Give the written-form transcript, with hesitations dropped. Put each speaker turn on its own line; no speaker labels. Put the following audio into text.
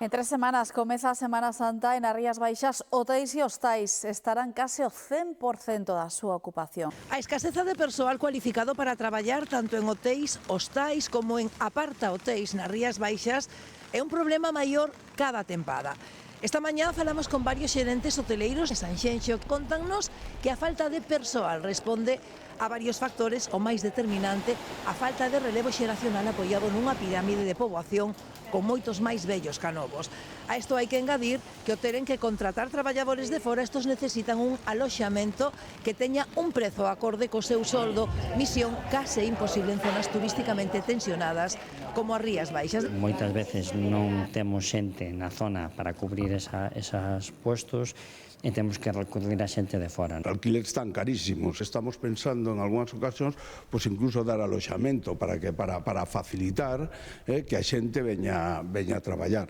En 3 semanas comeza a Semana Santa en as Rías Baixas. Hoteis e hostais estarán case o 100% da súa ocupación.
A escaseza de persoal cualificado para traballar tanto en hoteis, hostais como en aparta hoteis nas Rías Baixas é un problema maior cada tempada. Esta mañá falamos con varios xerentes hoteleiros de Sanxenxo. Contannos que a falta de persoal responde a varios factores. O máis determinante, a falta de relevo xeracional apoiado nunha pirámide de poboación con moitos máis vellos ca novos. A isto hai que engadir que o teren que contratar traballadores de fora, estos necesitan un aloxamento que teña un prezo acorde co seu soldo, misión case imposible en zonas turísticamente tensionadas como as Rías Baixas.
Moitas veces non temos xente na zona para cubrir esos puestos e temos que recurrir a xente de fora.
Os alquileres están carísimos. Estamos pensando en algunhas ocasións pues incluso dar aloxamento para facilitar que a xente veña a traballar.